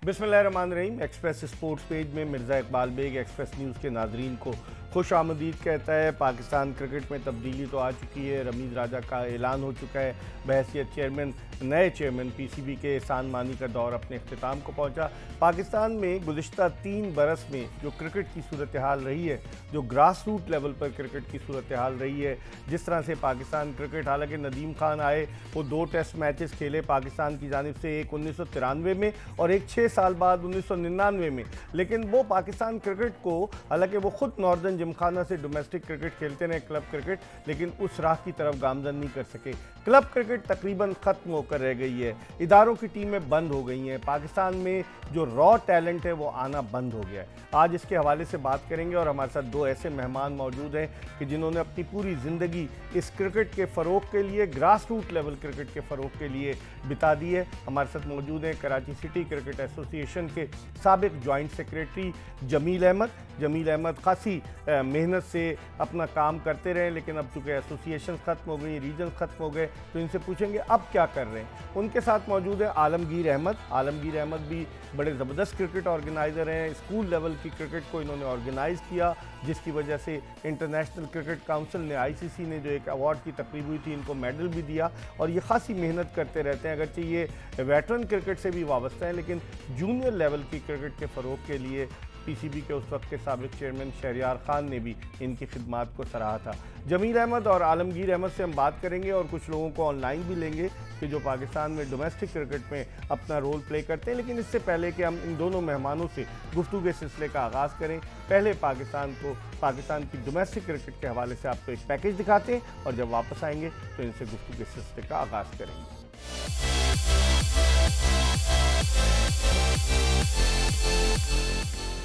बिस्मिल्लाहिर्रहमानिर्रहीम। Express sports page में Mirza Iqbal Baig Express news के नाजरीन को खुश आमदीद कहता है। पाकिस्तान क्रिकेट में तब्दीली तो आ चुकी है। रमीज़ राजा का ऐलान हो चुका है बहैसियत चेयरमैन। नए चेयरमैन पीसीबी के एहसान मानी का दौर अपने अख्तिताम को पहुंचा। पाकिस्तान में गुज़िश्ता 3 बरस में जो क्रिकेट की सूरत हाल रही है, जो ग्रास रूट लेवल पर क्रिकेट की सूरत हाल रही है, जिस तरह से पाकिस्तान क्रिकेट, हालांकि नदीम खान आए, वो 2 टेस्ट मैचेस खेले पाकिस्तान की जानिब से, एक 1993 में और एक 6 साल बाद 1999 में। लेकिन वो पाकिस्तान क्रिकेट को, हालांकि वो खुद नॉर्दर्न जिमखाना से डोमेस्टिक क्रिकेट खेलते रहे, क्लब क्रिकेट, लेकिन उस राह की तरफ गामजन नहीं कर सके। क्लब क्रिकेट तकरीबन ख़त्म होकर रह गई है। इदारों की टीमें बंद हो गई हैं। पाकिस्तान में जो रॉ टैलेंट है वो आना बंद हो गया है। आज इसके हवाले से बात करेंगे और हमारे साथ 2 ऐसे मेहमान मौजूद हैं कि जिन्होंने अपनी पूरी ज़िंदगी इस क्रिकेट के फ़रोग के लिए, ग्रास रूट लेवल क्रिकेट के फ़रोग के लिए बिता दी है। हमारे साथ मौजूद हैं कराची सिटी क्रिकेट एसोसिएशन के साबिक जॉइंट सेक्रेटरी जमील अहमद। जमील अहमद खासी मेहनत से अपना काम करते रहे, लेकिन अब चूँकि एसोसिएशन ख़त्म हो गई, रीजन ख़त्म हो गए, तो इनसे पूछेंगे अब क्या कर रहे हैं। उनके साथ मौजूद है आलमगीर अहमद। आलमगीर अहमद भी बड़े ज़बरदस्त क्रिकेट ऑर्गेनाइज़र हैं। स्कूल लेवल की क्रिकेट को इन्होंने ऑर्गेनाइज़ किया, जिसकी वजह से इंटरनेशनल क्रिकेट काउंसिल ने, आईसीसी ने, जो एक अवार्ड की तकरीब हुई थी, इनको मेडल भी दिया। और ये खासी मेहनत करते रहते हैं। अगरचे ये वेटरन क्रिकेट से भी वाबस्ता है, लेकिन जूनियर लेवल की क्रिकेट के फ़रोग के लिए पीसीबी के उस वक्त के साबिक चेयरमैन शहरियार खान ने भी इनकी खिदमात को सराहा था। जमील अहमद और आलमगीर अहमद से हम बात करेंगे और कुछ लोगों को ऑनलाइन भी लेंगे कि जो पाकिस्तान में डोमेस्टिक क्रिकेट में अपना रोल प्ले करते हैं। लेकिन इससे पहले कि हम इन दोनों मेहमानों से गुफ्तगू के सिलसिले का आगाज़ करें, पहले पाकिस्तान की डोमेस्टिक क्रिकेट के हवाले से आपको एक पैकेज दिखाते हैं और जब वापस आएंगे तो इनसे गुफ्तगू के सिलसिले का आगाज़ करेंगे।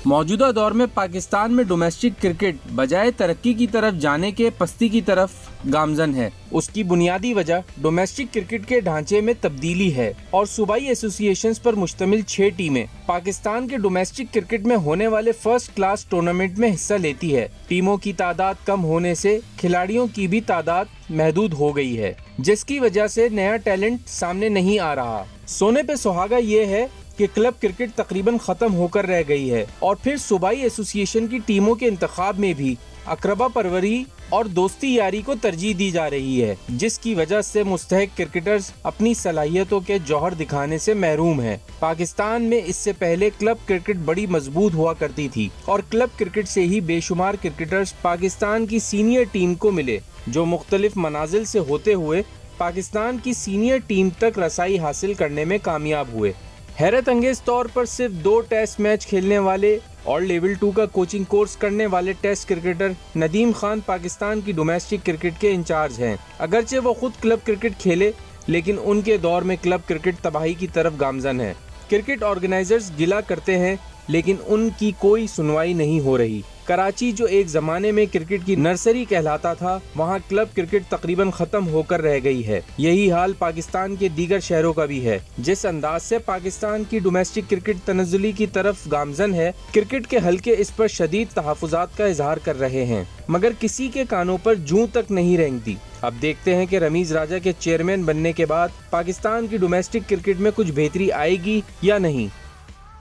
मौजूदा दौर में पाकिस्तान में डोमेस्टिक क्रिकेट बजाय तरक्की की तरफ जाने के पस्ती की तरफ गामजन है। उसकी बुनियादी वजह डोमेस्टिक क्रिकेट के ढांचे में तब्दीली है और सूबाई एसोसिएशंस पर मुश्तमिल 6 टीमें पाकिस्तान के डोमेस्टिक क्रिकेट में होने वाले फर्स्ट क्लास टूर्नामेंट में हिस्सा लेती है। टीमों की तादाद कम होने से खिलाड़ियों की भी तादाद महदूद हो गई है, जिसकी वजह से नया टैलेंट सामने नहीं आ रहा। सोने पे सुहागा ये है कि क्लब क्रिकेट तकरीबन खत्म होकर रह गई है और फिर सूबाई एसोसिएशन की टीमों के इंतखाब में भी अकरबा परवरी और दोस्ती यारी को तरजीह दी जा रही है, जिसकी वजह से मुस्तहक क्रिकेटर्स अपनी सलाहियतों के जौहर दिखाने से महरूम हैं। पाकिस्तान में इससे पहले क्लब क्रिकेट बड़ी मजबूत हुआ करती थी और क्लब क्रिकेट से ही बेशुमार क्रिकेटर्स पाकिस्तान की सीनियर टीम को मिले, जो मुख्तलिफ मनाजिल से होते हुए पाकिस्तान की सीनियर टीम तक रसाई हासिल करने में कामयाब हुए। हैरत अंगेज तौर पर सिर्फ 2 टेस्ट मैच खेलने वाले और लेवल 2 का कोचिंग कोर्स करने वाले टेस्ट क्रिकेटर नदीम खान पाकिस्तान की डोमेस्टिक क्रिकेट के इंचार्ज हैं। अगरचे वो खुद क्लब क्रिकेट खेले, लेकिन उनके दौर में क्लब क्रिकेट तबाही की तरफ गामजन है। क्रिकेट ऑर्गेनाइजर्स गिला करते हैं, लेकिन उनकी कोई सुनवाई नहीं हो रही। कराची, जो एक जमाने में क्रिकेट की नर्सरी कहलाता था, वहाँ क्लब क्रिकेट तकरीबन खत्म होकर रह गई है। यही हाल पाकिस्तान के दीगर शहरों का भी है। जिस अंदाज से पाकिस्तान की डोमेस्टिक क्रिकेट तनज़्ज़ुली की तरफ गामजन है, क्रिकेट के हल्के इस पर शदीद तहफ़्फ़ुज़ात का इजहार कर रहे हैं, मगर किसी के कानों पर जूं तक नहीं रेंगती। अब देखते हैं कि रमीज़ राजा के चेयरमैन बनने के बाद पाकिस्तान की डोमेस्टिक क्रिकेट में कुछ बेहतरी आएगी या नहीं।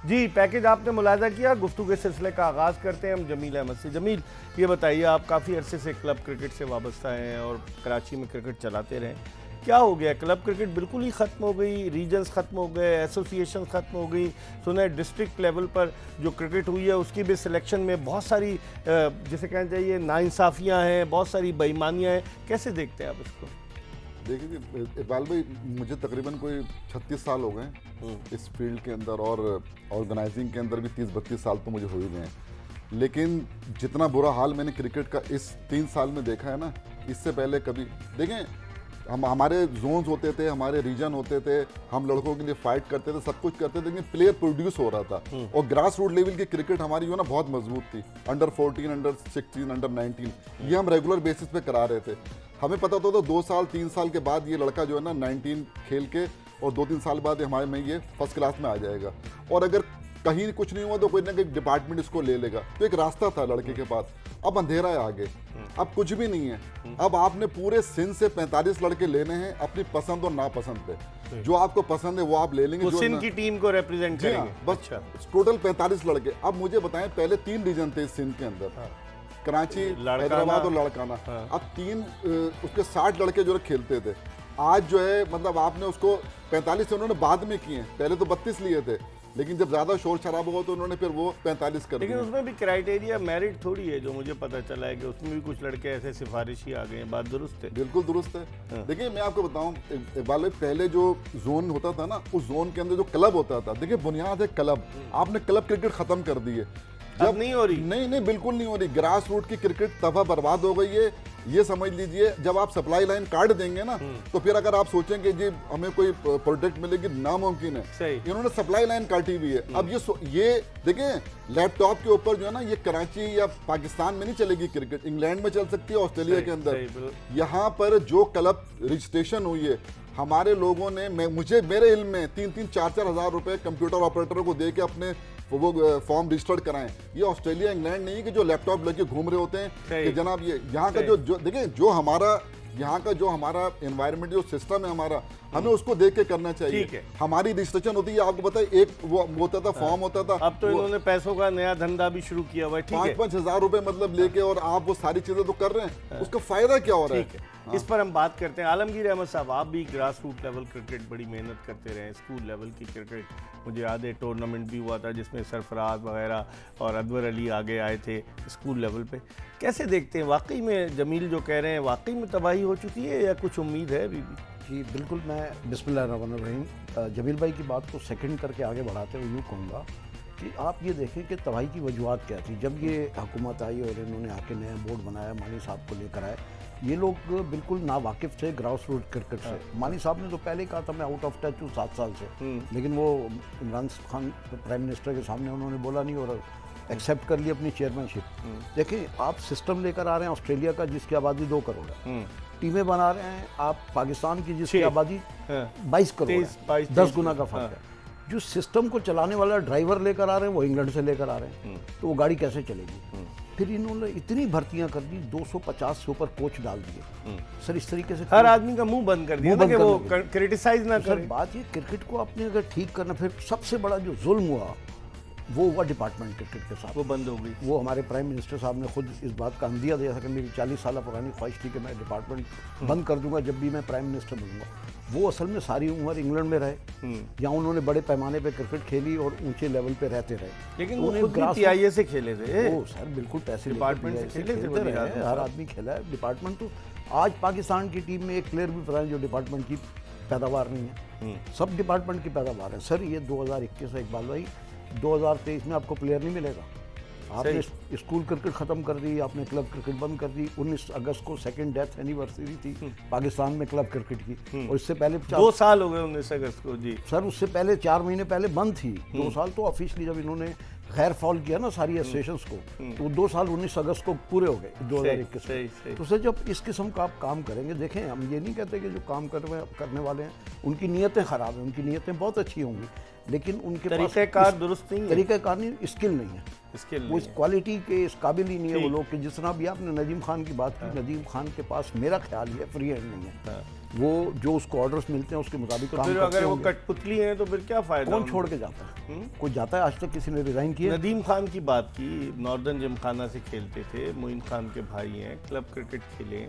जी, पैकेज आपने मुलाज़ा किया। गुफ्तगू के सिलसिले का आगाज़ करते हैं हम जमील अहमद से। जमील, ये बताइए, आप काफ़ी अरसे से क्लब क्रिकेट से वाबस्ता हैं और कराची में क्रिकेट चलाते रहे। क्या हो गया? क्लब क्रिकेट बिल्कुल ही ख़त्म हो गई, रीजन्स ख़त्म हो गए, एसोसिएशन ख़त्म हो गई। सुना है डिस्ट्रिक्ट लेवल पर जो क्रिकेट हुई है उसकी भी सिलेक्शन में बहुत सारी, जिसे कहना चाहिए, नाइंसाफ़ियाँ हैं, बहुत सारी बेईमानियाँ हैं। कैसे देखते हैं आप इसको? देखिए इकबाल भाई, मुझे तकरीबन कोई 36 साल हो गए इस फील्ड के अंदर और ऑर्गेनाइजिंग के अंदर भी 30-32 साल तो मुझे हो ही गए हैं। लेकिन जितना बुरा हाल मैंने क्रिकेट का इस 3 साल में देखा है ना, इससे पहले कभी देखें, हमारे जोन्स होते थे, हमारे रीजन होते थे, हम लड़कों के लिए फाइट करते थे, सब कुछ करते थे, लेकिन प्लेयर प्रोड्यूस हो रहा था और ग्रास रूट लेवल की क्रिकेट हमारी जो ना बहुत मजबूत थी। अंडर 14, अंडर 16, अंडर 19 ये हम रेगुलर बेसिस पे करा रहे थे। हमें पता होता था 2 साल 3 साल के बाद ये लड़का जो है ना 19 खेल के और 2-3 साल बाद हमारे में ये फर्स्ट क्लास में आ जाएगा। और अगर कहीं कुछ नहीं हुआ तो कोई ना कोई डिपार्टमेंट इसको ले लेगा। तो एक रास्ता था लड़के के पास, अब अंधेरा है आगे, अब कुछ भी नहीं है। अब आपने पूरे सिंध से 45 लड़के लेने हैं अपनी पसंद और नापसंद पे। जो आपको पसंद है वो आप ले लेंगे, वो जो सिंध की टीम को रिप्रेजेंट जी हाँ, करेंगे। बस अच्छा। टोटल 45 लड़के। अब मुझे बताएं, पहले 3 रीजन थे इस सिंध के अंदर, कराची, लड़काना, हैदराबाद और लड़काना। अब 3 उसके 60 लड़के जो खेलते थे। आज जो है मतलब आपने उसको 45 से उन्होंने बाद में किए, पहले तो 32 लिए थे, लेकिन जब ज्यादा शोर शराबा हुआ तो उन्होंने फिर वो 45 कर लेकिन दिए। उसमें भी क्राइटेरिया मेरिट थोड़ी है, जो मुझे पता चला है कि उसमें भी कुछ लड़के ऐसे सिफारिशी आ गए हैं। बात दुरुस्त है। बिल्कुल दुरुस्त है। देखिए मैं आपको बताऊं, इकबाल भाई, पहले जो जोन होता था ना, उस जोन के अंदर जो क्लब होता था, देखिए बुनियाद है क्लब। आपने क्लब क्रिकेट खत्म कर दी है। अब नहीं हो रही। नहीं, बिल्कुल नहीं हो रही। ग्रास रूट की क्रिकेट तबाह बर्बाद हो गई है, ये समझ लीजिए। जब आप सप्लाई लाइन काट देंगे ना, तो फिर अगर आप सोचेंगे जी हमें कोई प्रोडक्ट मिलेगी, नामुमकिन है। सही। इन्होंने सप्लाई लाइन काटी हुई है। अब ये देखिए, लैपटॉप के ऊपर जो है ना, ये कराची या पाकिस्तान में नहीं चलेगी क्रिकेट, इंग्लैंड में चल सकती है, ऑस्ट्रेलिया के अंदर। यहाँ पर जो क्लब रजिस्ट्रेशन हुई है, हमारे लोगों ने, मेरे इल्म में 3-3, 4-4 हज़ार रुपए कंप्यूटर ऑपरेटरों को दे के अपने वो फॉर्म रजिस्टर्ड कराएं। ये ऑस्ट्रेलिया इंग्लैंड नहीं है कि जो लैपटॉप लेके घूम रहे होते हैं कि जनाब ये यहाँ का जो देखिए, जो हमारा यहाँ का जो हमारा एनवायरनमेंट, जो सिस्टम है हमारा, हमें उसको देख के करना चाहिए। ठीक है। हमारी रजिस्ट्रेशन होती है, आपको पता है, एक वो होता था, फॉर्म होता था। अब तो इन्होंने पैसों का नया धंधा भी शुरू किया हुआ है। ठीक है। 5-5 हज़ार रुपए मतलब लेके, और आप वो सारी चीजें तो कर रहे हैं, उसका फायदा क्या हो रहा है? ठीक है। इस पर हम बात करते हैं। आलमगीर अहमद साहब, आप भी ग्रास रूट लेवल क्रिकेट बड़ी मेहनत करते रहे, स्कूल लेवल की क्रिकेट, मुझे याद है टूर्नामेंट भी हुआ था जिसमें सरफराज वगैरह और अदवर अली आगे आए थे स्कूल लेवल पे। कैसे देखते हैं, वाकई में जमील जो कह रहे हैं वाकई में तबाही हो चुकी है या कुछ उम्मीद है अभी भी? जी बिल्कुल, मैं बिस्मिल्लाहिर्रहमानिर्रहीम जमील भाई की बात को सेकंड करके आगे बढ़ाते हुए यूँ कहूँगा कि आप ये देखें कि तबाही की वजूहत क्या थी। जब ये हुकूमत आई और इन्होंने आके नया बोर्ड बनाया, मानी साहब को लेकर आए, ये लोग बिल्कुल नावाकिफ़ थे ग्रास रूट क्रिकेट से। मानी साहब ने तो पहले ही कहा था मैं आउट ऑफ टच हूँ 7 साल से, लेकिन वो इमरान खान प्राइम मिनिस्टर के सामने उन्होंने बोला नहीं और एक्सेप्ट कर ली अपनी चेयरमैनशिप। देखिए, आप सिस्टम लेकर आ रहे हैं ऑस्ट्रेलिया का जिसकी आबादी 2 करोड़ है, टीमें बना रहे हैं आप पाकिस्तान की जिसकी आबादी 22 करोड़ है, 10 गुना का फर्क है। जो सिस्टम को चलाने वाला ड्राइवर लेकर आ रहे हैं वो इंग्लैंड से लेकर आ रहे हैं, तो वो गाड़ी कैसे चलेगी? फिर इन्होंने इतनी भर्तियां कर दी, 250 से ऊपर कोच डाल दिए। सर इस तरीके से हर आदमी का मुंह बंद कर दिया ना कि वो क्रिटिसाइज ना सर करे। बात ये, क्रिकेट को आपने अगर ठीक करना, फिर सबसे बड़ा जो जुल्म हुआ वो हुआ डिपार्टमेंट क्रिकेट के साथ, वो बंद हो गई। वो हमारे प्राइम मिनिस्टर साहब ने खुद इस बात का अंदिया दिया था कि मेरी 40 साल पुरानी ख्वाहिश थी कि मैं डिपार्टमेंट बंद कर दूंगा जब भी मैं प्राइम मिनिस्टर बनूंगा। वो असल में सारी उम्र इंग्लैंड में रहे, जहाँ उन्होंने बड़े पैमाने पे क्रिकेट खेली और ऊंचे लेवल पे रहते रहे। लेकिन वो खुद भी PIA से खेले थे। वो सर बिल्कुल पैसे डिपार्टमेंट से खेले थे, खेलते रहे, हर आदमी खेला है डिपार्टमेंट। तो आज पाकिस्तान की टीम में एक प्लेयर भी पता नहीं जो डिपार्टमेंट की पैदावार नहीं है, सब डिपार्टमेंट की पैदावार है। सर ये 2021 है इकबाल भाई, 2023 में आपको प्लेयर नहीं मिलेगा। आपने स्कूल क्रिकेट खत्म कर दी, आपने क्लब क्रिकेट बंद कर दी। 19 अगस्त को सेकंड डेथ एनिवर्सरी थी पाकिस्तान में क्लब क्रिकेट की, और इससे पहले 2 साल हो गए 19 अगस्त को। जी सर, उससे पहले 4 महीने पहले बंद थी। 2 साल तो ऑफिशियली जब इन्होंने खैर फॉल किया ना सारी एसोसिएशंस को, तो 2 साल 19 अगस्त को पूरे हो गए 2021 में। तो सर जब इस किस्म का आप काम करेंगे, देखें हम ये नहीं कहते कि जो काम करने वाले हैं उनकी नीयतें ख़राब हैं, उनकी नीयतें बहुत अच्छी होंगी, लेकिन उनके तरीक़ाकार दुरुस्त नहीं है, तरीक़ाकार नहीं, स्किल नहीं है, वो इस क्वालिटी के इस काबिल ही नहीं है वो लोग कि जिस तरह भी आपने नदीम खान की बात की, नदीम खान के पास मेरा ख्याल ये फ्री हैंड नहीं है। वो जो उसको ऑर्डर्स मिलते हैं उसके मुताबिक काम करते हैं। अगर वो कठपुतली हैं तो फिर क्या फायदा? कौन छोड़ के जाता है? कोई जाता है? आज तक किसी ने रिजाइन किया? नदीम खान की बात की, नॉर्दर्न जिमखाना से खेलते थे, मोइन खान के भाई हैं, क्लब क्रिकेट खेले,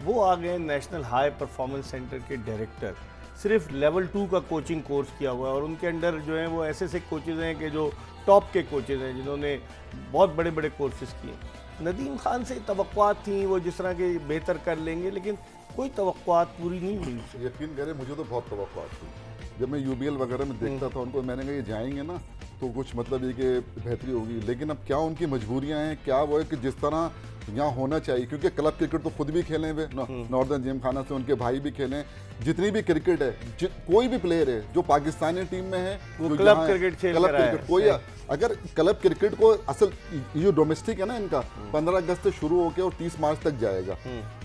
वो आ गए नेशनल हाई परफॉर्मेंस सेंटर के डायरेक्टर, सिर्फ लेवल 2 का कोचिंग कोर्स किया हुआ है, और उनके अंडर जो है वो ऐसे कोचेज़ हैं कि जो टॉप के कोचेज़ हैं जिन्होंने बहुत बड़े बड़े कोर्सेज किए। नदीम खान से तवक्कुआत थी वो जिस तरह के बेहतर कर लेंगे, लेकिन कोई तवक्कुआत पूरी नहीं हुई। यकीन करें मुझे तो बहुत तवक्कुआत थी। जब मैं UBL वगैरह में देखता था उनको, मैंने कहा ये जाएंगे ना तो कुछ मतलब ये कि बेहतरी होगी, लेकिन अब क्या उनकी मजबूरियां हैं, क्या वो है कि जिस तरह यहाँ होना चाहिए, क्योंकि क्लब क्रिकेट तो खुद भी खेले हुए, नॉर्दर्न जिमखाना से उनके भाई भी खेले, जितनी भी क्रिकेट है, कोई भी प्लेयर है जो पाकिस्तानी टीम में है, वो क्लब क्रिकेट खेल क्लब कर आया है। क्रिकेट अगर क्लब क्रिकेट को असल ये जो डोमेस्टिक है ना इनका 15 अगस्त से शुरू होकर और 30 मार्च तक जाएगा,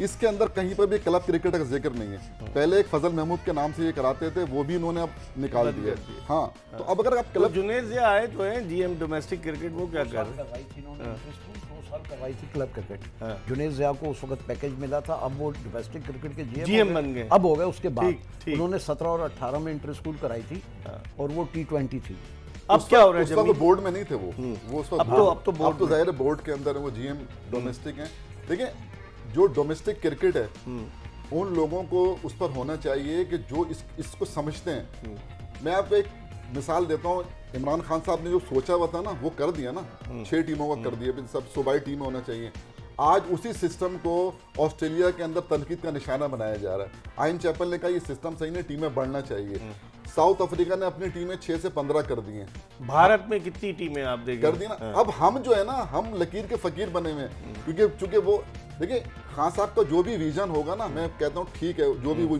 इसके अंदर कहीं पर भी क्लब क्रिकेट का जिक्र नहीं है। पहले एक फजल महमूद के नाम से ये कराते थे, वो भी इन्होंने अब निकाल दिया। हाँ, तो अब अगर आप तो क्लब जुनेद ज़िया आए तो हैं जीएम डोमेस्टिक क्रिकेट, वो क्या कर रहे हैं? करवाई थी इन्होंने इंटर स्कूल, 2 साल करवाई थी क्लब क्रिकेट। हाँ। जुनेद ज़िया को उस वक्त पैकेज मिला था, अब वो डोमेस्टिक क्रिकेट के GM बन गए। अब हो गए। उसके बाद ठीक। उन्होंने 17 और 18 में इंटर स्कूल कराई थी और वो T20 थी। अब क्या हो रहा है उस वक्त जमीन? बोर्ड में नहीं थे वो उस वक्त अब तो बोर्ड में। जाहिर है बोर्ड के अंदर है, वो जीएम डोमेस्टिक हैं। देखिए, जो डोमेस्टिक क्रिकेट है उन लोगों को उस पर होना चाहिए कि जो इसको समझते हैं। मैं आपको एक मिसाल देता हूँ, इमरान खान साहब ने जो सोचा हुआ था ना वो कर दिया ना, 6 टीमों का कर दिया, सब सूबाई टीम होना चाहिए। आज उसी सिस्टम को ऑस्ट्रेलिया के अंदर तनकीद का निशाना बनाया जा रहा है। आइन चैपल ने कहा ये सिस्टम सही नहीं, टीमें बढ़ना चाहिए। साउथ अफ्रीका ने अपनी टीमें 6 से 15 कर दी हैं। भारत में कितनी टीमें आप देखें कर दी ना। अब हम जो है ना, हम लकीर के फकीर बने हुए हैं, क्योंकि चूंकि वो देखिए खान साहब का जो भी विजन होगा ना, मैं कहता हूँ ठीक है जो भी वो,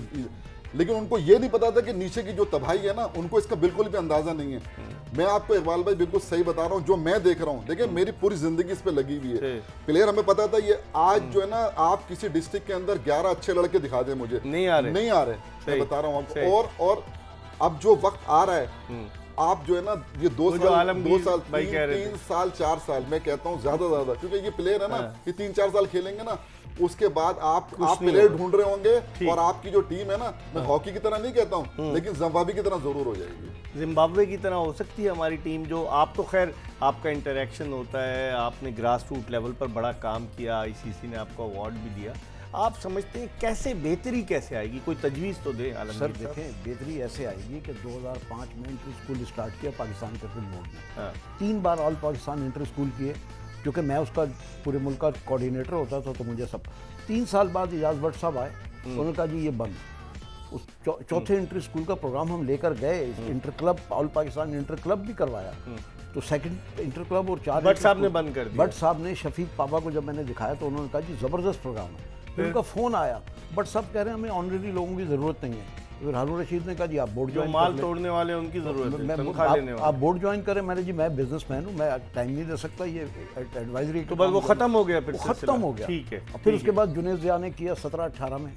लेकिन उनको ये नहीं पता था कि नीचे की जो तबाही है ना, उनको इसका बिल्कुल भी अंदाजा नहीं है। मैं आपको इकबाल भाई बिल्कुल सही बता रहा हूँ, जो मैं देख रहा हूँ, देखिए मेरी पूरी जिंदगी इस पे लगी हुई है। प्लेयर हमें पता था ये आज जो है ना, आप किसी डिस्ट्रिक्ट के अंदर 11 अच्छे लड़के दिखा दे मुझे, नहीं आ रहे। मैं बता रहा हूँ आपको। और अब जो वक्त आ रहा है, आप जो है ना ये 2 साल 3 साल 4 साल, मैं कहता हूँ ज्यादा, क्योंकि ये प्लेयर है ना, ये 3-4 साल खेलेंगे ना, उसके बाद आप प्लेयर ढूंढ रहे होंगे और आपकी जो टीम है ना, मैं हॉकी की तरह नहीं कहता हूँ, लेकिन जिम्बाब्वे की तरह जरूर हो जाएगी। जिम्बाब्वे की तरह हो सकती है हमारी टीम। जो आप तो खैर आपका इंटरेक्शन होता है, आपने ग्रास रूट लेवल पर बड़ा काम किया, आईसीसी ने आपको अवार्ड भी दिया, आप समझते हैं कैसे बेहतरी कैसे आएगी? कोई तजवीज़ तो दे आलमगीर सर। साहब। देखें, बेहतरी ऐसे आएगी कि 2005 में इंटर स्कूल स्टार्ट किया पाकिस्तान क्रिकेट बोर्ड ने। हाँ। 3 बार ऑल पाकिस्तान इंटर स्कूल किए, क्योंकि मैं उसका पूरे मुल्क का कोऑर्डिनेटर होता था, तो मुझे सब 3 साल बाद इजाज़ भट्ट साहब आए, उन्होंने कहा जी ये बंद। उस चौथे इंटर स्कूल का प्रोग्राम हम लेकर गए, inter club, all Pakistan inter club भी करवाया, तो सेकंड इंटर क्लब और 4 भट्ट साहब ने बंद कर दिया। भट्ट साहब ने शफीक पापा को जब मैंने दिखाया तो उन्होंने कहा जी ज़बरदस्त प्रोग्राम है। फिर उनका फ़ोन आया, बट सब कह रहे हैं हमें ऑनरेरी लोगों की ज़रूरत नहीं है। फिर हारून रशीद ने कहा जी आप बोर्ड जो ज्वाइन माल तोड़ने वाले उनकी जरूरत है, तनख्वाह लेने वाले। आप बोर्ड ज्वाइन करें। मैंने जी मैं बिजनेसमैन हूँ, मैं टाइम नहीं दे सकता, ये एडवाइजरी। तो बस वो खत्म हो गया, फिर खत्म हो गया। ठीक है। फिर उसके बाद जुनेद ज़िया ने किया 17-18 में,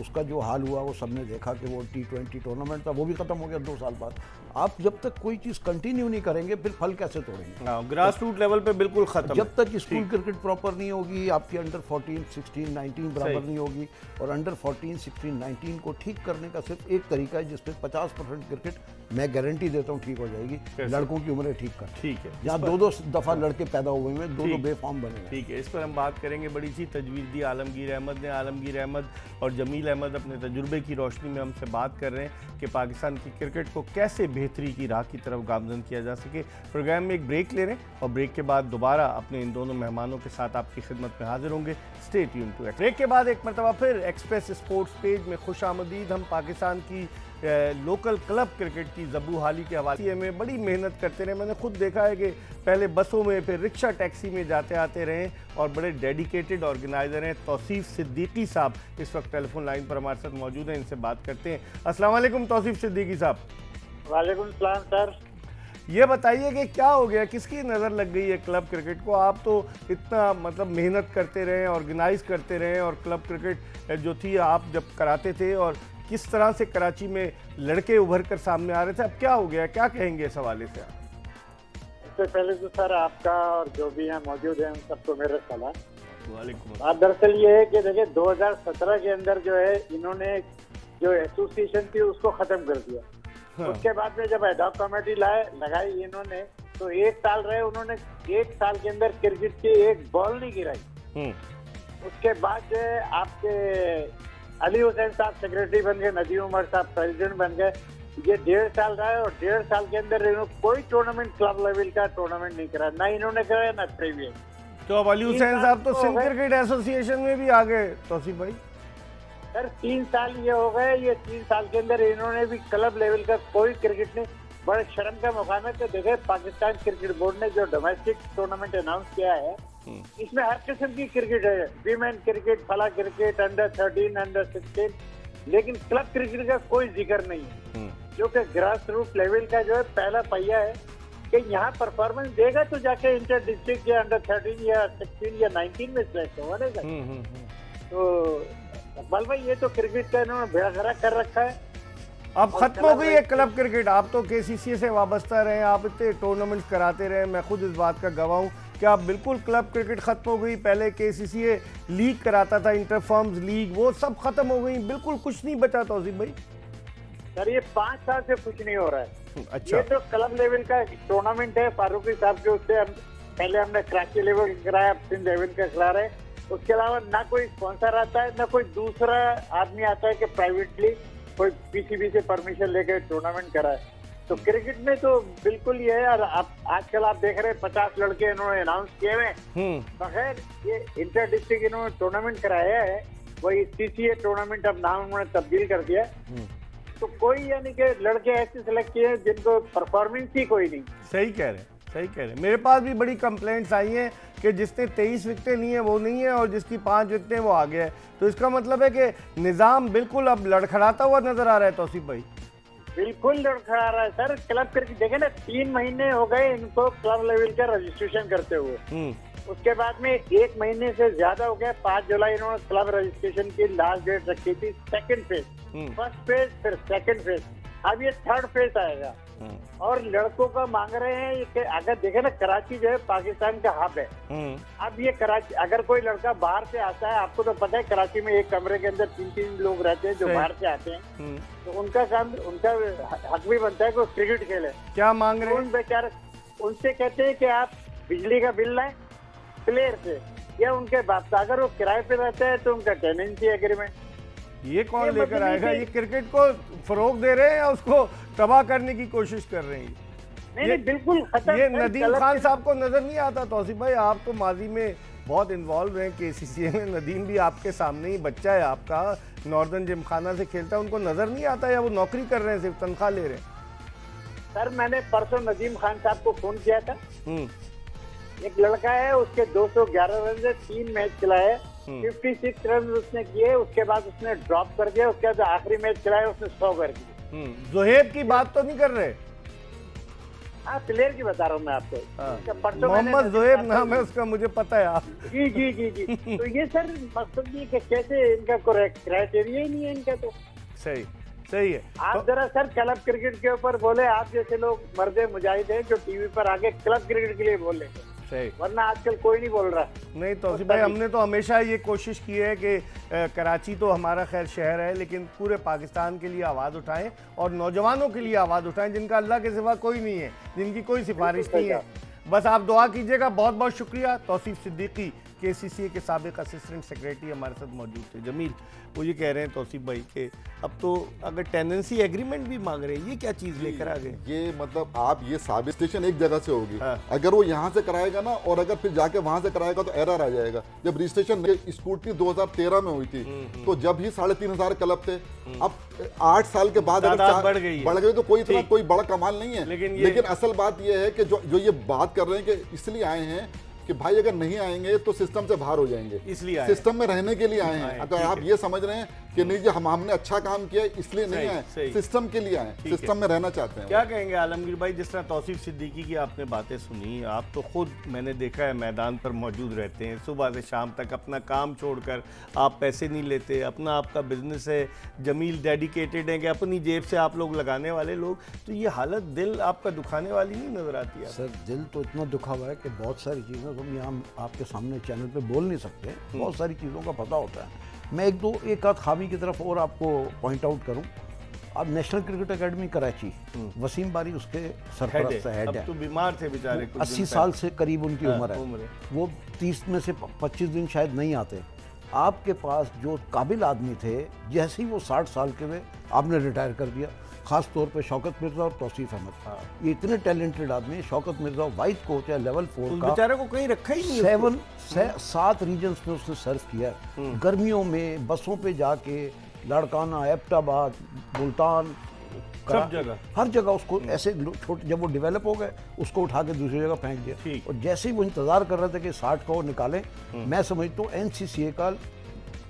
उसका जो हाल हुआ वो सबने देखा कि वो T20 टूर्नामेंट था, वो भी खत्म हो गया 2 साल बाद। आप जब तक कोई चीज़ कंटिन्यू नहीं करेंगे फिर फल कैसे तोड़ेंगे? ग्रास रूट लेवल पे बिल्कुल खत्म। जब तक स्कूल क्रिकेट प्रॉपर नहीं होगी, आपकी अंडर 14, 16, 19 बराबर नहीं होगी, और अंडर 14, 16, 19 को ठीक करने का सिर्फ एक तरीका है जिसपे 50% क्रिकेट मैं गारंटी देता हूँ ठीक हो जाएगी। लड़कों की उम्रें ठीक कर। ठीक है। यहाँ 2-2 दफा लड़के पैदा हुए हैं, 2-2 बेफॉर्म बने हैं। ठीक है, इस पर हम बात करेंगे। बड़ी सी तजवीज़ दी आलमगीर अहमद ने। आलमगीर अहमद और जमील अहमद अपने तजुर्बे की रोशनी में हमसे बात कर रहे हैं कि पाकिस्तान की क्रिकेट को कैसे बेहतरी की राह की तरफ गामजन किया जा सके। प्रोग्राम में एक ब्रेक ले रहे हैं और ब्रेक के बाद दोबारा अपने इन दोनों मेहमानों के साथ आपकी खिदमत में हाजिर होंगे। Stay tuned to. ब्रेक के बाद एक मरतबा फिर एक्सप्रेस स्पोर्ट्स पेज में खुशामदीद। हम पाकिस्तान की लोकल क्लब क्रिकेट की ज़बू हाली के हवाले में बड़ी मेहनत करते रहे। मैंने खुद देखा है कि पहले बसों में, फिर रिक्शा टैक्सी में जाते आते रहे और बड़े डेडिकेटेड ऑर्गेनाइज़र हैं। तौसीफ सिद्दीकी साहब इस वक्त टेलीफोन लाइन पर हमारे साथ मौजूद हैं, इनसे बात करते हैं। अस्सलाम वालेकुम तौसीफ सिद्दीकी साहब। वालेकुम सलाम सर। ये बताइए कि क्या हो गया, किसकी नज़र लग गई है क्लब क्रिकेट को? आप तो इतना मतलब मेहनत करते रहे, ऑर्गेनाइज करते रहे, और क्लब क्रिकेट जो थी आप जब कराते थे, और किस तरह से कराची में लड़के उभर कर सामने आ रहे थे, अब क्या हो गया, क्या कहेंगे इस हवाले से आप? इससे पहले तो सर आपका और जो भी यहाँ मौजूद है उन सबको मेरा सलाम। वालेकुम। बात दरअसल ये है कि देखिए 2017 के अंदर जो है इन्होंने जो एसोसिएशन थी उसको खत्म कर दिया। हाँ। उसके बाद में जब एडॉक कमेटी लगाई इन्होंने, तो 1 साल रहे उन्होंने, 1 साल के अंदर क्रिकेट की एक बॉल नहीं गिराई। उसके बाद जो है आपके अली हुसैन साहब सेक्रेटरी बन गए, नदीम उमर साहब प्रेसिडेंट बन गए। ये 1.5 साल रहे और 1.5 साल के अंदर इन्होंने कोई टूर्नामेंट क्लब लेवल का टूर्नामेंट नहीं करा, ना इन्होंने कराया ना प्रीवियस। तो अब अली हुसैन साहब तो सिंध क्रिकेट एसोसिएशन में भी आ गए तौसीफ भाई। सर 3 साल ये हो गए, ये 3 साल के अंदर इन्होंने भी क्लब लेवल का कोई क्रिकेट नहीं। बड़े शर्म का मुकाम है कि देखे पाकिस्तान क्रिकेट बोर्ड ने जो डोमेस्टिक टूर्नामेंट अनाउंस किया है, इसमें हर किस्म की क्रिकेट है, वीमेन क्रिकेट, फला क्रिकेट, अंडर 13, अंडर 16, लेकिन क्लब क्रिकेट का कोई जिक्र नहीं है, जो कि ग्रास रूट लेवल का जो है पहला पहिया है। कि यहाँ परफॉर्मेंस देगा तो जाके इंटर डिस्ट्रिक्ट या अंडर 13 या 16 या 19 में सिलेक्ट होगा ना। तो इकबाल भाई ये तो क्रिकेट का इन्होंने बेड़ा गर्क कर रखा है। अब खत्म हो गई है क्लब क्रिकेट। आप तो केसीसी से वाबस्ता रहे, आप इतने टूर्नामेंट्स कराते रहे, मैं खुद इस बात का गवाह हूँ कि आप बिल्कुल क्लब क्रिकेट खत्म हो गई। पहले केसीसी लीग कराता था, इंटर फर्म्स लीग, वो सब खत्म हो गई, बिल्कुल कुछ नहीं बचा तौसीफ भाई। सर ये 5 साल से कुछ नहीं हो रहा है। अच्छा, ये तो क्लब लेवल का टूर्नामेंट है, फारूकी साहब के उससे पहले हमने कराची लेवल कराया, अब सिंध लेवल का करा रहे। उसके अलावा ना कोई स्पॉन्सर आता है, ना कोई दूसरा आदमी आता है कि प्राइवेटली कोई पीसीबी से परमिशन लेकर टूर्नामेंट कराए। तो क्रिकेट में तो बिल्कुल ये है। और आजकल आप देख रहे हैं 50 लड़के इन्होंने अनाउंस किए हुए। बगैर ये इंटर डिस्ट्रिक्ट इन्होंने टूर्नामेंट कराया है, वही सीसीए टूर्नामेंट अब नाम उन्होंने तब्दील कर दिया। तो कोई यानी कि लड़के ऐसे सिलेक्ट किए हैं जिनको परफॉर्मेंस ही कोई नहीं। सही कह रहे हैं, सही कह रहे हैं। मेरे पास भी बड़ी कंप्लेंट्स आई हैं कि जिसने 23 विकेटें ली हैं वो नहीं है और जिसकी 5 विकेटें वो आ गया है। तो इसका मतलब है कि निज़ाम बिल्कुल अब लड़खड़ाता हुआ नजर आ रहा है तौसीफ भाई। बिल्कुल लड़खड़ा रहा है सर। क्लब क्रिकेट देखे ना, 3 महीने हो गए इनको क्लब लेवल का रजिस्ट्रेशन करते हुए। उसके बाद में 1 महीने से ज्यादा हो गया। 5 जुलाई इन्होंने क्लब रजिस्ट्रेशन की लास्ट डेट रखी थी। सेकंड फेज, फर्स्ट फेज, फिर सेकंड फेज, अब ये थर्ड फेज आएगा। और लड़कों का मांग रहे हैं कि अगर देखे ना, कराची जो है पाकिस्तान का हब है। अब ये कराची, अगर कोई लड़का बाहर से आता है, आपको तो पता है कराची में एक कमरे के अंदर 3-3 लोग रहते हैं जो बाहर से आते हैं, तो उनका काम, उनका हक भी बनता है कि वो क्रिकेट खेले। क्या मांग रहे उन बेचारे उनसे कहते हैं कि आप बिजली का बिल लाएं प्लेयर से या उनके बाप से। अगर वो किराए पे रहते हैं तो उनका टेनेंसी एग्रीमेंट। ये कौन ये लेकर मतलब आएगा? ये ये क्रिकेट को फरोग दे रहे हैं या उसको तबाह करने की कोशिश कर रहे हैं? नहीं, बिल्कुल खत्म। ये नदीम खान साहब को नजर नहीं आता तौसीफ भाई? आप तो माजी में बहुत इन्वॉल्व हैं केसीसी में। नदीम भी आपके सामने ही, बच्चा है आपका, नॉर्दर्न जिमखाना से खेलता है। उनको नजर नहीं आता या वो नौकरी कर रहे हैं, सिर्फ तनख्वाह ले रहे हैं? सर मैंने परसों नदीम खान साहब को फोन किया था। एक लड़का है, उसके 211 रन से 3 मैच खिलाए, 56 रन उसने किए। उसके बाद उसने ड्रॉप कर दिया। उसके बाद आखिरी मैच खिलाया उसने 100 कर दिए। जोहेब की बात तो नहीं कर रहे? हाँ, प्लेयर की बता रहा हूँ मैं आपको। परसों मोहम्मद जोहेब नाम है उसका, मुझे पता है। आप जी जी जी जी तो ये सर मकसद ये कि कैसे इनका क्राइटेरिया ही नहीं है इनका। तो सही, सही है। आप जरा सर क्लब क्रिकेट के ऊपर बोले। आप जैसे लोग मर्दे मुजाहिद हैं जो टीवी पर आगे क्लब क्रिकेट के लिए बोले, सही, वरना आजकल कोई नहीं बोल रहा। नहीं तौसीफ भाई, हमने तो हमेशा ये कोशिश की है कि कराची तो हमारा खैर शहर है, लेकिन पूरे पाकिस्तान के लिए आवाज़ उठाएं और नौजवानों के लिए आवाज़ उठाएं जिनका अल्लाह के सिवा कोई नहीं है, जिनकी कोई सिफारिश नहीं है। बस आप दुआ कीजिएगा। बहुत बहुत शुक्रिया। तौसीफ सिद्दीकी केसीसी के साबिक असिस्टेंट सेक्रेटरी हमारे साथ मौजूद थे। जमील, वो ये कह रहे हैं तौसीफ भाई कि अब तो अगर टेनेंसी एग्रीमेंट भी मांग रहे हैं, ये क्या चीज़ लेकर आ गए? ये मतलब आप ये साबित स्टेशन एक जगह से होगी। हाँ। अगर वो यहाँ से कराएगा ना और अगर फिर जाके वहां से कराएगा तो एरर आ जाएगा। जब रजिस्ट्रेशन स्कूटनी 2013 में हुई थी तो जब ही 3,500 क्लब थे। अब 8 साल के बाद अगर बढ़ गई तो कोई इतना कोई बड़ा कमाल नहीं है। लेकिन असल बात यह है कि जो ये बात कर रहे हैं कि इसलिए आए हैं कि भाई अगर नहीं आएंगे तो सिस्टम से बाहर हो जाएंगे, इसलिए सिस्टम में रहने के लिए आए हैं। अगर आप ये समझ रहे हैं कि नहीं जी हमने अच्छा काम किया इसलिए नहीं आए, सिस्टम के लिए आए, सिस्टम में रहना चाहते हैं। क्या कहेंगे आलमगीर भाई, जिस तरह तौसीफ सिद्दीकी की आपने बातें सुनी, आप तो खुद मैंने देखा है मैदान पर मौजूद रहते हैं, सुबह से शाम तक अपना काम छोड़कर आप पैसे नहीं लेते, अपना आपका बिजनेस है, जमील डेडिकेटेड है कि अपनी जेब से आप लोग लगाने वाले लोग, तो ये हालत दिल आपका दुखाने वाली नहीं नजर आती है? सर दिल तो इतना दुखा हुआ है कि बहुत सारी चीज़ें तो हम यहाँ आपके सामने चैनल पे बोल नहीं सकते। बहुत सारी चीज़ों का पता होता है। मैं एक आध खामी की तरफ और आपको पॉइंट आउट करूं। अब national cricket academy Karachi, Wasim Bari उसके सरपरस्त हेड है। अब तो बीमार थे बेचारे, 80 साल से करीब उनकी उम्र है। वो 30 में से 25 दिन शायद नहीं आते। आपके पास जो काबिल आदमी थे, जैसे ही वो 60 साल के हुए आपने रिटायर कर दिया। खास तौर पे शौकत मिर्जा और तौसीफ अहमद, ये इतने टैलेंटेड आदमी हैं। शौकत मिर्जा वाइस कोच है लेवल 4 का, बेचारे को कहीं रखा ही नहीं। 7 रीजन्स में उसने सर्व किया। गर्मियों में बसों पे जाके लाड़काना, एबटाबाद, मुल्तान, सब जगह, हर जगह उसको ऐसे छोटे, जब वो डेवलप हो गए उसको उठा के दूसरी जगह फेंक दिया। और जैसे ही वो इंतजार कर रहे थे कि 60 को निकालें, मैं समझता हूँ NCCA का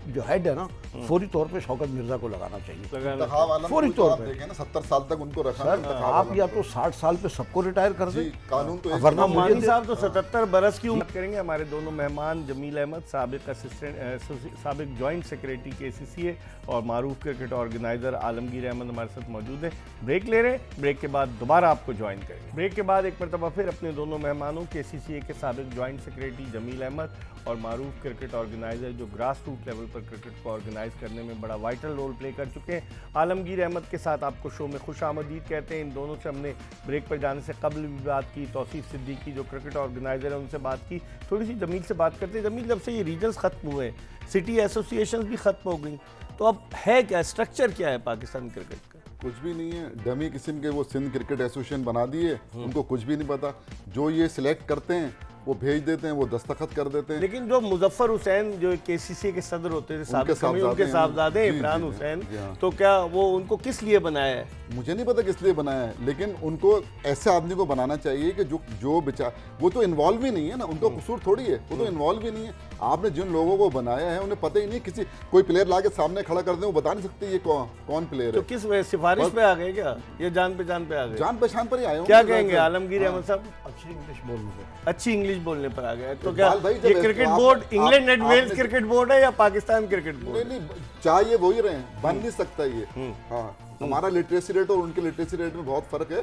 जो हेड है ना, फौरी तौर पे शौकत मिर्जा को लगाना चाहिए। इंतखाब आलम फौरी को तो तौर आप पे। देखें ना 70 साल तक उनको रखा सर इंतखाब आप आलम या को। तो 60 साल पे सबको रिटायर कर जी, दें, कानून तो एक वरना मानी मुझे साहब तो 77 बरस की उम्र करेंगे। हमारे दोनों मेहमान जमील अहमद साबिक जॉइंट सेक्रेटरी KCCA और मारूफ क्रिकेट ऑर्गेनाइजर आलमगीर अहमद हमारे साथ मौजूद हैं। ब्रेक ले रहे हैं, ब्रेक के बाद दोबारा आपको ज्वाइन करेंगे। ब्रेक के बाद एक मरतबा फिर अपने दोनों मेहमानों KCCA के साबिक जॉइंट सेक्रेटरी जमील अहमद और मारूफ क्रिकेट ऑर्गेनाइजर जो ग्रास रूट लेवल पर क्रिकेट को ऑर्गेनाइज करने में बड़ा वाइटल रोल प्ले कर चुके हैं, आलमगीर अहमद के साथ आपको शो में खुश आमदीद कहते हैं। इन दोनों से हमने ब्रेक पर जाने से कबल भी बात की। तौसीफ सिद्दीकी जो क्रिकेट ऑर्गेनाइजर है उनसे बात की। थोड़ी सी जमील से बात करते हैं। जमील, जब से ये रीजन्स ख़त्म हुए, सिटी एसोसिएशंस भी ख़त्म हो गई, तो अब है क्या, स्ट्रक्चर क्या है पाकिस्तान क्रिकेट का? कुछ भी नहीं है, डमी किस्म के वो सिंध क्रिकेट एसोसिएशन बना दिए, उनको कुछ भी नहीं पता। जो ये सिलेक्ट करते हैं वो भेज देते हैं, वो दस्तखत कर देते हैं। लेकिन जो मुजफ्फर हुसैन जो KCCA के सदर होते थे साबिक कभी, उनके साहबजादे जी, इमरान जी, हुसैन, जी, हाँ। तो क्या वो उनको किस लिए बनाया है? मुझे नहीं पता किस लिए बनाया है, लेकिन उनको ऐसे आदमी को बनाना चाहिए कि जो बेचारा, वो तो इन्वॉल्व ही नहीं है ना, उनका कसूर थोड़ी है, वो तो इन्वॉल्व ही नहीं है। आपने जिन लोगों को बनाया है उन्हें पता ही नहीं, किसी कोई प्लेयर ला के सामने खड़ा कर दे, वो बता नहीं सकते ये कौन प्लेयर तो है। किस वजह सिफारिश पे आ गए क्या, ये जान पहचान पे आ गए? जान पहचान पर ही आए होंगे। क्या कहेंगे आलमगीर अहमद साहब? अच्छी इंग्लिश बोलने पे। अच्छी इंग्लिश बोलने पर आ गए तो क्या इकबाल भाई, जब ये क्रिकेट आप- बोर्ड आप- इंग्लैंड एंड वेल्स आपने- क्रिकेट बोर्ड है या पाकिस्तान क्रिकेट नहीं बोर्ड? नहीं, चाहिए वही रहे, बन नहीं सकता ये। हाँ, हमारा लिटरेसी रेट और उनके लिटरेसी रेट में बहुत फर्क है।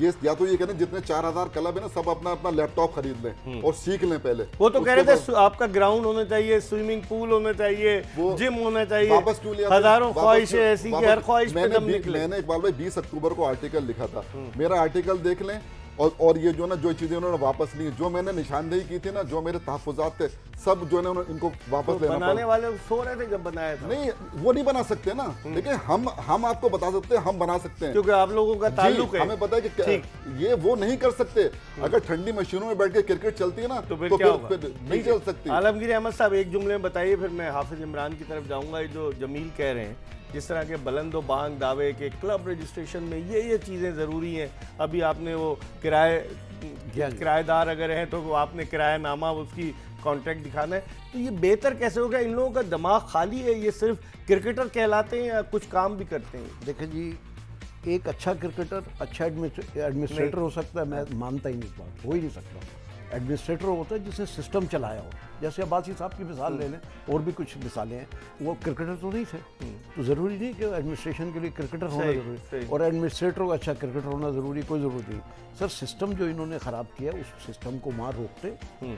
ये या तो ये कहते हैं जितने 4000 क्लब है ना, सब अपना अपना लैपटॉप खरीद लें और सीख लें पहले। वो तो कह उसके रहे थे आपका ग्राउंड होना चाहिए, स्विमिंग पूल होना चाहिए, वो जिम होना चाहिए। वापस क्यों लिया? हजारों वापस ख्वाहिशें क्यों? ऐसी कि वापस- हर ख्वाहिश पे दम मैंने निकले। इकबाल भाई 20 अक्टूबर को आर्टिकल लिखा था, मेरा आर्टिकल देख लें। और ये जो ना जो चीजें उन्होंने वापस ली, जो मैंने निशानदेही की थी ना, जो मेरे तहफुजात थे, सब जो है ना इनको वापस लेना बनाने पड़ा। वाले सो रहे थे जब बनाया था, नहीं, वो नहीं बना सकते ना, लेकिन हम आपको बता सकते हैं, हम बना सकते हैं। क्योंकि आप लोगों का जी, ताल्लुक है। हमें पता है कि ये वो नहीं कर सकते। अगर ठंडी मशीनों में बैठ के क्रिकेट चलती है ना, तो फिर क्या होगा? फिर नहीं चल सकती। आलमगीर अहमद साहब एक जुमले में बताइए, फिर मैं हाफिज इमरान की तरफ जाऊंगा। ये जो जमील कह रहे हैं, जिस तरह के बुलंदो बांग दावे के क्लब रजिस्ट्रेशन में ये चीज़ें ज़रूरी हैं। अभी आपने वो किराएदार अगर हैं तो वो आपने किरायानामा उसकी कॉन्ट्रैक्ट दिखाना है, तो ये बेहतर कैसे होगा? इन लोगों का दिमाग खाली है, ये सिर्फ क्रिकेटर कहलाते हैं या कुछ काम भी करते हैं? देखिए जी, एक अच्छा क्रिकेटर अच्छा एडमिनिस्ट्रेटर हो सकता है, मैं मानता ही नहीं, इस बात हो ही नहीं सकता। एडमिनिस्ट्रेटर होता है जिसने सिस्टम चलाया हो। जैसे अब्बासी साहब की मिसाल ले लें, और भी कुछ मिसालें हैं, वो क्रिकेटर तो नहीं थे, तो ज़रूरी नहीं कि एडमिनिस्ट्रेशन के लिए क्रिकेटर होना सही, ज़रूरी सही। और एडमिनिस्ट्रेटर को अच्छा क्रिकेटर होना ज़रूरी, कोई ज़रूरत नहीं। सर सिस्टम जो इन्होंने ख़राब किया, उस सिस्टम को मार रोकते,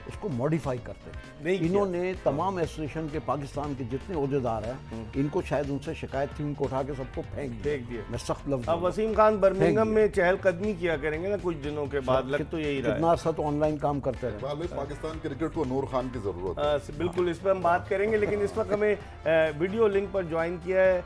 उसको मॉडिफाई करते। नहीं किया। इन्होंने तमाम एसोसिएशन के पाकिस्तान के जितने ओहदेदार हैं, इनको शायद उनसे शिकायत थी, उनको उठा के सबको फेंक दिया। मैं सख्त लफ्ज़ अब वसीम खान बर्मिंघम में चहलकदमी किया करेंगे ना कुछ दिनों के बाद, लग तो यही रहा है। कितना अर्सा तो ऑनलाइन काम करते रहे। इकबाल भाई, पाकिस्तान क्रिकेट को नूर खान की जरूरत है। बिल्कुल, इस पर हम बात करेंगे, लेकिन इस वक्त हमें वीडियो लिंक पर ज्वाइन किया है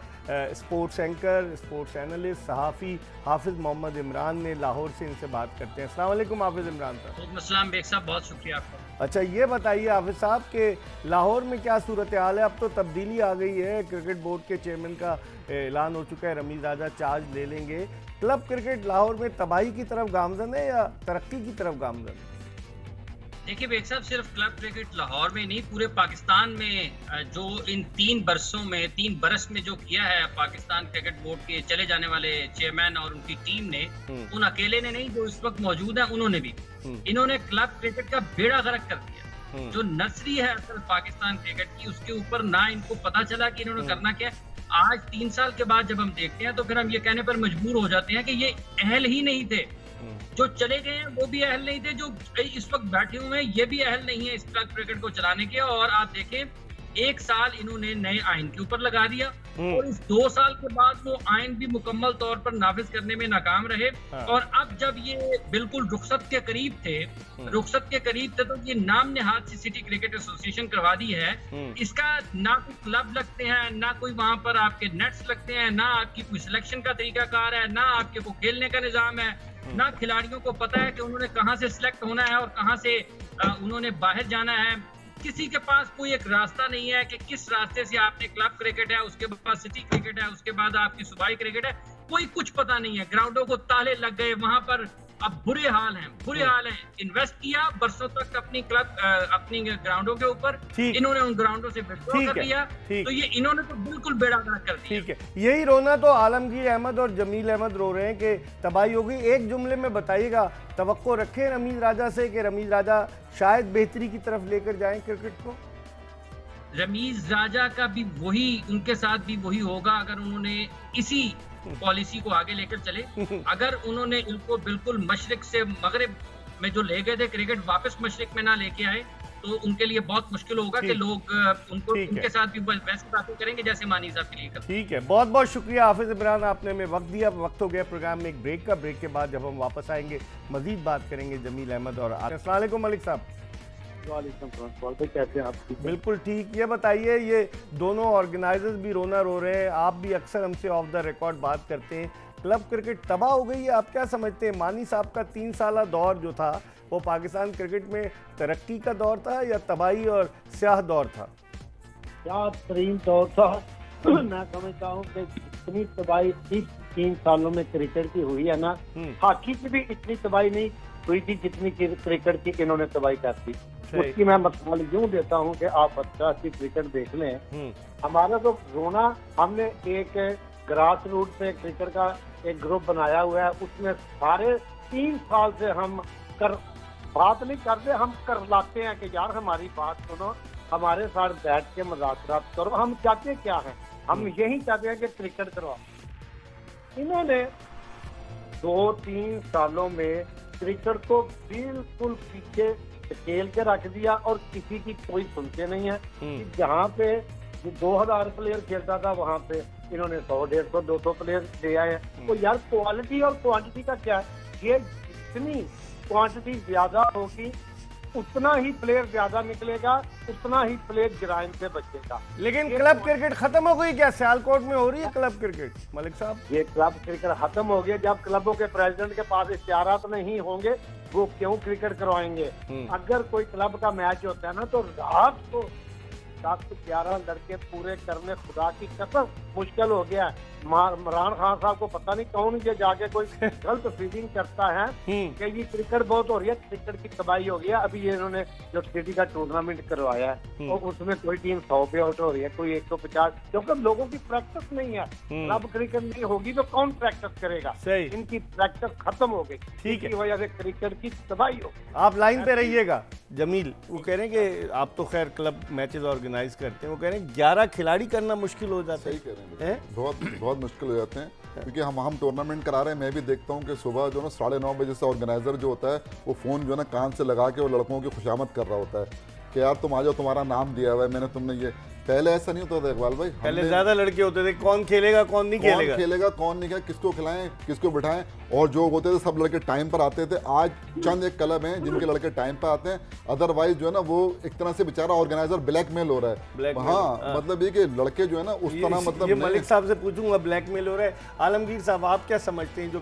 स्पोर्ट्स एंकर, स्पोर्ट्स एनालिस्ट, सहाफ़ी हाफिज़ मोहम्मद इमरान ने। लाहौर से इनसे बात करते हैं। अस्सलाम वालेकुम हाफिज़ इमरान साहब। अस्सलाम बेग साहब, बहुत शुक्रिया आपका। अच्छा, ये बताइए हाफिज़ साहब के लाहौर में क्या सूरत हाल है? अब तो तब्दीली आ गई है, क्रिकेट बोर्ड के चेयरमैन का ऐलान हो चुका है, रमीज़ राजा चार्ज ले लेंगे। क्लब क्रिकेट लाहौर में तबाही की तरफ गामजन है या तरक्की की तरफ गामजन है? देखिए बेग साहब, सिर्फ क्लब क्रिकेट लाहौर में नहीं, पूरे पाकिस्तान में जो इन 3 बरस में जो किया है पाकिस्तान क्रिकेट बोर्ड के चले जाने वाले चेयरमैन और उनकी टीम ने, उन अकेले ने नहीं, जो इस वक्त मौजूद है उन्होंने भी, इन्होंने क्लब क्रिकेट का बेड़ा गर्क कर दिया। जो नर्सरी है असल पाकिस्तान क्रिकेट की, उसके ऊपर ना इनको पता चला कि इन्होंने करना क्या है। आज 3 साल के बाद जब हम देखते हैं तो फिर हम ये कहने पर मजबूर हो जाते हैं कि ये अहल ही नहीं थे। जो चले गए हैं वो भी अहल नहीं थे, जो इस वक्त बैठे हुए हैं ये भी अहल नहीं है इस क्लब क्रिकेट को चलाने के। और आप देखें, 1 साल इन्होंने नए आइन के ऊपर लगा दिया और इस 2 साल के बाद वो आइन भी मुकम्मल तौर पर नाफिज करने में नाकाम रहे। और अब जब ये बिल्कुल रुखसत के करीब थे तो ये नाम नेहाद सी सिटी क्रिकेट एसोसिएशन करवा दी है। इसका ना कोई क्लब लगते हैं, ना कोई वहां पर आपके नेट्स लगते हैं, ना आपकी कोई सिलेक्शन का तरीकाकार है, ना आपके को खेलने का निजाम है, ना खिलाड़ियों को पता है कि उन्होंने कहां से सिलेक्ट होना है और कहां से उन्होंने बाहर जाना है। किसी के पास कोई एक रास्ता नहीं है कि किस रास्ते से आपने क्लब क्रिकेट है, उसके बाद सिटी क्रिकेट है, उसके बाद आपकी सूबाई क्रिकेट है, कोई कुछ पता नहीं है। ग्राउंडों को ताले लग गए, वहां पर अब बुरे हाल हैं। इन्वेस्ट किया बरसों तक अपनी क्लब अपनी ग्राउंडों के ऊपर, ठीक। इन्होंने उन ग्राउंडों से विड्रॉ ठीक कर है, लिया, ठीक। तो ये इन्होंने तो बिल्कुल बेड़ा गर्क कर दिया। ठीक है, यही रोना तो आलमगीर अहमद और जमील अहमद रो रहे हैं कि तबाही हो गई। एक जुमले में बताइएगा, तवक्को रखें रमीज राजा से कि रमीज राजा शायद बेहतरी की तरफ लेकर जाएं क्रिकेट को? रमीज राजा का भी वही, उनके साथ भी वही होगा अगर उन्होंने इसी पॉलिसी को आगे लेकर चले। अगर उन्होंने इनको बिल्कुल मशरिक से मगरिब में जो ले गए थे क्रिकेट, वापस मशरिक में ना लेके आए, तो उनके लिए बहुत मुश्किल होगा कि लोग उनको ठीक है। उनके साथ भी वैसे बातें करेंगे जैसे मानी साहब के लिए करते। ठीक है, बहुत बहुत शुक्रिया हाफिज इमरान, आपने हमें वक्त दिया। वक्त हो गया प्रोग्राम में एक ब्रेक का। ब्रेक के बाद जब हम वापस आएंगे मजीद बात करेंगे जमील अहमद और अस्सलाम वालेकुम मलिक साहब। कैसे हैं आप? बिल्कुल ठीक। ये बताइए, ये दोनों ऑर्गेनाइजर्स भी रोना रो रहे हैं, आप भी अक्सर हमसे ऑफ द रिकॉर्ड बात करते हैं, क्लब क्रिकेट तबाह हो गई है, आप क्या समझते हैं? मानी साहब का 3 साला दौर जो था वो पाकिस्तान क्रिकेट में तरक्की का दौर था या तबाही और स्याह दौर था? क्या तरीन दौर था। मैं समझता हूँ कि इतनी तबाही इस 3 सालों में क्रिकेट की हुई है ना, हॉकी की भी इतनी तबाही नहीं हुई थी जितनी क्रिकेट की इन्होंने तबाही कर दी। उसकी मैं मिसाल यूं देता हूं कि आप अंतर्राष्ट्रीय क्रिकेट देख लें, हमारा तो रोना, हमने एक ग्रास रूट पे क्रिकेट का एक ग्रुप बनाया हुआ है, उसमें सारे 3 साल से हम बात नहीं करते, हम कर लाते हैं कि यार हमारी बात सुनो, हमारे साथ बैठ के मुज़ाकरात करो, हम चाहते क्या है, हम यही चाहते हैं कि क्रिकेट करवाओ। इन्होंने 2-3 सालों में क्रिकेट को बिल्कुल पीछे खेल के रख दिया और किसी की कोई सुनते नहीं है। कि जहाँ पे 2000 प्लेयर खेलता था वहाँ पे इन्होंने 100, 150, 200 प्लेयर ले आए हैं। तो यार क्वालिटी और क्वांटिटी का क्या है, ये जितनी क्वांटिटी ज्यादा होगी उतना ही प्लेयर ज्यादा निकलेगा, उतना ही प्लेयर जराइम से बचेगा। लेकिन क्लब क्रिकेट खत्म हो गई क्या? सियालकोट में हो रही है क्लब क्रिकेट मलिक साहब? ये क्लब क्रिकेट खत्म हो गया। जब क्लबों के प्रेसिडेंट के पास इख्तियारात नहीं होंगे वो क्यों क्रिकेट करवाएंगे? अगर कोई क्लब का मैच होता है ना तो रात को 10-11 लड़के पूरे करने खुदा की कसम मुश्किल हो गया है। इमरान खान साहब को पता नहीं कौन ये जाके कोई गलत फीलिंग करता है कि ये क्रिकेट बहुत हो रही है, क्रिकेट की तबाही हो गया। अभी ये इन्होंने जो सिटी का टूर्नामेंट करवाया है और उसमें कोई टीम 100 पे आउट हो रही है, कोई 150, क्योंकि लोगों की प्रैक्टिस नहीं है। क्लब क्रिकेट नहीं होगी तो कौन प्रैक्टिस करेगा? सही। इनकी प्रैक्टिस खत्म हो गई, ठीक है, इसी वजह से क्रिकेट की तबाही हो। आप लाइन पे रहिएगा। जमील वो कह रहे हैं कि आप तो खैर क्लब मैचेस ऑर्गेनाइज करते हैं, वो कह रहे हैं 11 खिलाड़ी करना मुश्किल हो जाता है। सही कह रहे हैं, बहुत मुश्किल हो जाते हैं क्योंकि हम टूर्नामेंट करा रहे हैं। मैं भी देखता हूँ कि सुबह जो ना 9:30 बजे से ऑर्गेनाइजर जो होता है वो फ़ोन जो है ना कान से लगा के वो लड़कों की खुशामद कर रहा होता है कि यार तुम आ जाओ, तुम्हारा नाम दिया हुआ है मैंने, तुमने ये। पहले ऐसा नहीं होता था इकबाल भाई, पहले ज्यादा लड़के होते थे, कौन खेलेगा कौन नहीं खेलेगा, कौन नहीं खेलेगा, किसको खिलाएं किसको बिठाएं, और जो होते थे सब लड़के टाइम पर आते थे। आज चंद एक क्लब हैं जिनके लड़के टाइम पर आते हैं, अदरवाइज जो है ना वो एक तरह से बेचारा ऑर्गेनाइजर ब्लैकमेल हो रहा है। हाँ, मतलब ये कि लड़के जो है ना उस तरह मतलब ये मलिक साहब से पूछूंगा ब्लैकमेल हो रहा है। आलमगीर साहब आप क्या समझते हैं, जो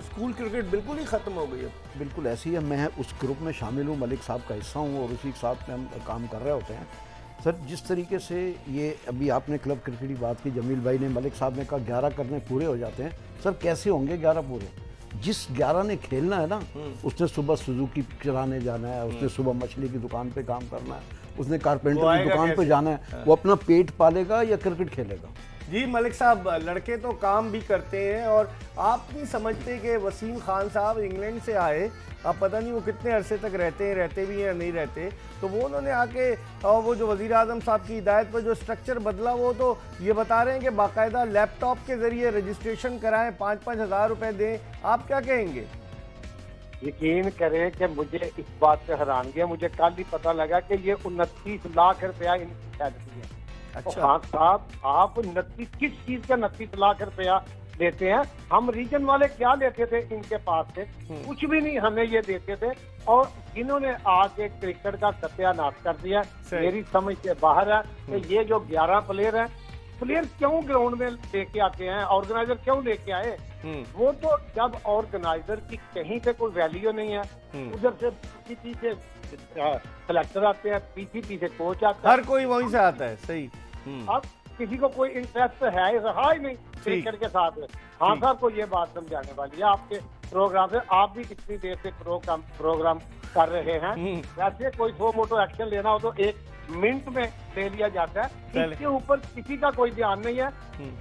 स्कूल क्रिकेट बिल्कुल ही खत्म हो गई है? बिल्कुल ऐसी है। मैं उस ग्रुप में शामिल हूँ, मलिक साहब का हिस्सा हूँ और उसी के साथ में हम काम कर रहे होते हैं। सर जिस तरीके से ये अभी आपने क्लब क्रिकेट की बात की, जमील भाई ने, मलिक साहब ने कहा 11 करने पूरे हो जाते हैं। सर कैसे होंगे 11 पूरे? जिस 11 ने खेलना है ना, उसने सुबह सुजुकी चलाने जाना है, उसने सुबह मछली की दुकान पे काम करना है, उसने कारपेंटर की दुकान पे जाना है, वो अपना पेट पालेगा या क्रिकेट खेलेगा? जी मलिक साहब, लड़के तो काम भी करते हैं और आप नहीं समझते कि वसीम खान साहब इंग्लैंड से आए, अब पता नहीं वो कितने अरसे तक रहते भी हैं या नहीं रहते, तो वो उन्होंने आके और वो जो वज़ीर आज़म साहब की हिदायत पर जो स्ट्रक्चर बदला, वो तो ये बता रहे हैं कि बाकायदा लैपटॉप के ज़रिए रजिस्ट्रेशन कराएं, 5-5 हज़ार रुपये दें। आप क्या कहेंगे? यकीन करें कि मुझे इस बात से हैरानगी है, मुझे कल ही पता लगा कि ये 29 लाख रुपया इनकी सैलरी है। अच्छा हाँ साहब, आप 29 किस चीज का 29 लाख रुपया देते हैं? हम रीजन वाले क्या लेते थे इनके पास से? कुछ भी नहीं, हमें ये देते थे। और इन्होंने आके क्रिकेट का सत्यानाश कर दिया, मेरी समझ से बाहर है कि ये जो 11 प्लेयर हैं, प्लेयर क्यों ग्राउंड में लेके आते हैं, ऑर्गेनाइजर क्यों लेके आए? वो तो जब ऑर्गेनाइजर की कहीं पे कोई वैल्यू नहीं है, उधर से पीछे कलेक्टर आते हैं, पीछे कोच आता है, हर कोई वहीं से आता है। सही। अब किसी को कोई इंटरेस्ट है रहा ही नहीं क्रिकेट के साथ। हाँ सर को ये बात समझाने वाली है आपके प्रोग्राम से, आप भी इतनी देर से प्रोग्राम कर रहे हैं। वैसे कोई सो मोटो एक्शन लेना हो तो 1 मिनट में ले लिया जाता है, इसके ऊपर किसी का कोई ध्यान नहीं है।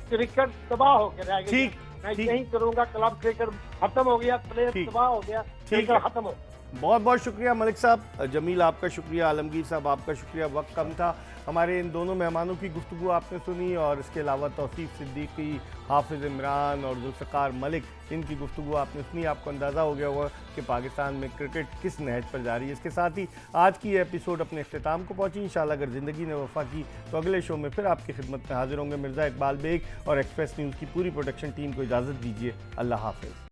क्रिकेट तबाह होकर रह गई। मैं यही करूंगा, क्लब क्रिकेट खत्म हो गया, प्लेयर तबाह हो गया, क्रिकेट खत्म हो। बहुत बहुत शुक्रिया मलिक साहब। जमील आपका शुक्रिया, आलमगीर साहब आपका शुक्रिया। वक्त कम था, हमारे इन दोनों मेहमानों की गुफ्तगू आपने सुनी और इसके अलावा तौसीफ सिद्दीकी, हाफिज़ इमरान और जुल्फ़िकार मलिक, इनकी गुफ्तगू आपने सुनी। आपको अंदाज़ा हो गया होगा कि पाकिस्तान में क्रिकेट किस नहज पर जा रही है। इसके साथ ही आज की ये एपिसोड अपने अख्ताम को पहुंची। इंशाल्लाह अगर ज़िंदगी ने वफ़ा की तो अगले शो में फिर आपकी खिदमत में हाजिर होंगे। मिर्ज़ा इकबाल बेग और एक्सप्रेस न्यूज़ की पूरी प्रोडक्शन टीम को इजाज़त दीजिए। अल्लाह हाफ़िज़।